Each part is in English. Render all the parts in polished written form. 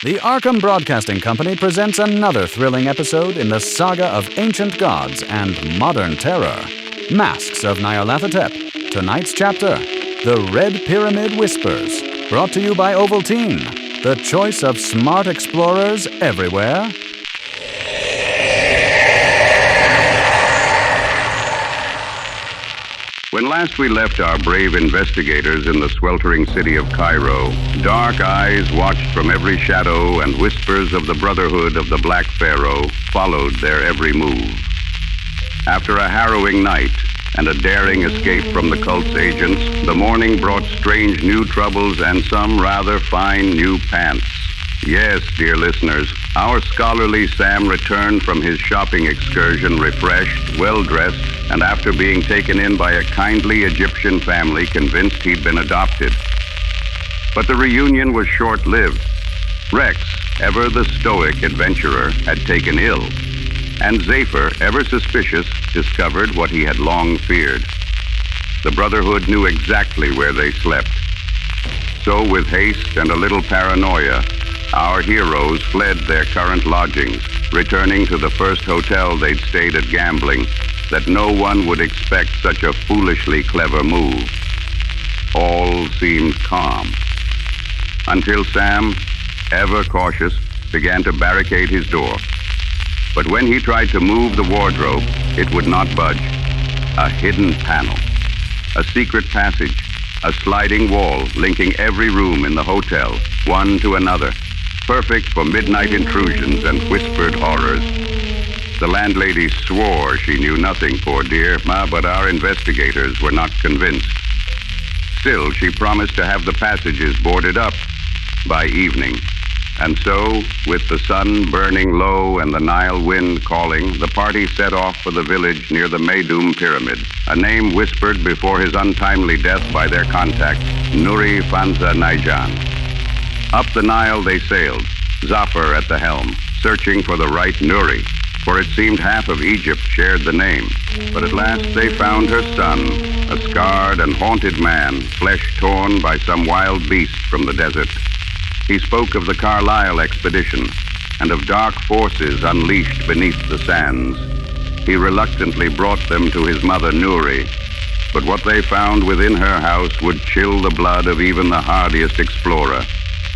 The Arkham Broadcasting Company presents another thrilling episode in the saga of ancient gods and modern terror. Masks of Nyarlathotep. Tonight's chapter, The Red Pyramid Whispers. Brought to you by Ovaltine, the choice of smart explorers everywhere. When last we left our brave investigators in the sweltering city of Cairo, dark eyes watched from every shadow and whispers of the Brotherhood of the Black Pharaoh followed their every move. After a harrowing night and a daring escape from the cult's agents, the morning brought strange new troubles and some rather fine new pants. Yes, dear listeners, our scholarly Sam returned from his shopping excursion refreshed, well-dressed, and after being taken in by a kindly Egyptian family convinced he'd been adopted. But the reunion was short-lived. Rex, ever the stoic adventurer, had taken ill, and Zephyr, ever suspicious, discovered what he had long feared. The Brotherhood knew exactly where they slept. So with haste and a little paranoia, our heroes fled their current lodgings, returning to the first hotel they'd stayed at gambling, that no one would expect such a foolishly clever move. All seemed calm. Until Sam, ever cautious, began to barricade his door. But when he tried to move the wardrobe, it would not budge. A hidden panel, a secret passage, a sliding wall linking every room in the hotel, one to another, perfect for midnight intrusions and whispered horrors. The landlady swore she knew nothing, poor dear, but our investigators were not convinced. Still, she promised to have the passages boarded up by evening. And so, with the sun burning low and the Nile wind calling, the party set off for the village near the Meidum Pyramid, a name whispered before his untimely death by their contact, Nuri Fanza Naijan. Up the Nile they sailed, Zafar at the helm, searching for the right Nuri, for it seemed half of Egypt shared the name. But at last they found her son, a scarred and haunted man, flesh torn by some wild beast from the desert. He spoke of the Carlisle expedition and of dark forces unleashed beneath the sands. He reluctantly brought them to his mother Nuri, but what they found within her house would chill the blood of even the hardiest explorer.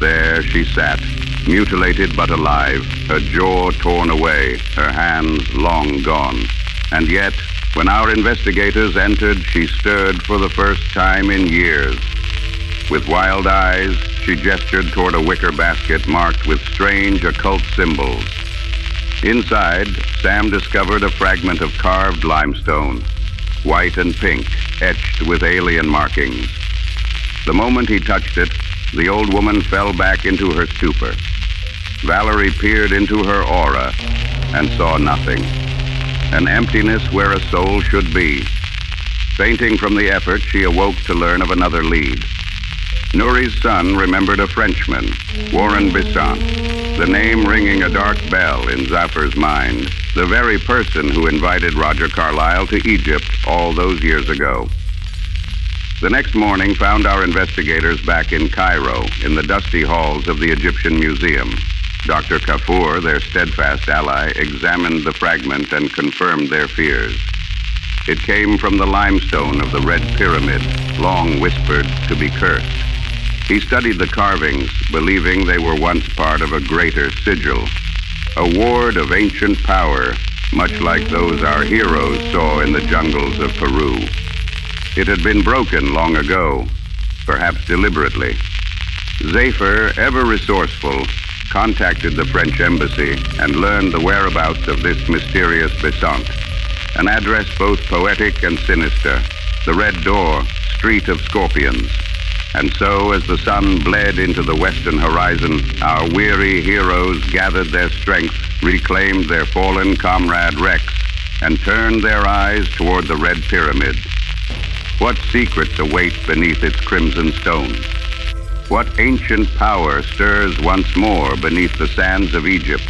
There she sat, mutilated but alive, her jaw torn away, her hands long gone. And yet, when our investigators entered, she stirred for the first time in years. With wild eyes, she gestured toward a wicker basket marked with strange occult symbols. Inside, Sam discovered a fragment of carved limestone, white and pink, etched with alien markings. The moment he touched it, the old woman fell back into her stupor. Valerie peered into her aura and saw nothing. An emptiness where a soul should be. Fainting from the effort, she awoke to learn of another lead. Nuri's son remembered a Frenchman, Warren Besant, the name ringing a dark bell in Zafar's mind, the very person who invited Roger Carlyle to Egypt all those years ago. The next morning found our investigators back in Cairo, in the dusty halls of the Egyptian Museum. Dr. Kafur, their steadfast ally, examined the fragment and confirmed their fears. It came from the limestone of the Red Pyramid, long whispered to be cursed. He studied the carvings, believing they were once part of a greater sigil, a ward of ancient power, much like those our heroes saw in the jungles of Peru. It had been broken long ago, perhaps deliberately. Zephyr, ever resourceful, contacted the French embassy and learned the whereabouts of this mysterious Besant, an address both poetic and sinister, the Red Door, Street of Scorpions. And so, as the sun bled into the western horizon, our weary heroes gathered their strength, reclaimed their fallen comrade Rex, and turned their eyes toward the Red Pyramid. What secrets await beneath its crimson stones? What ancient power stirs once more beneath the sands of Egypt?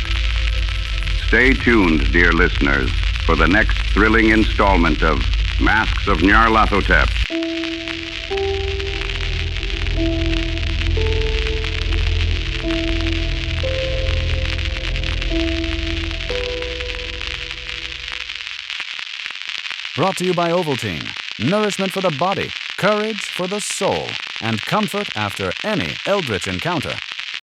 Stay tuned, dear listeners, for the next thrilling installment of Masks of Nyarlathotep. Brought to you by Ovaltine. Nourishment for the body, courage for the soul, and comfort after any eldritch encounter.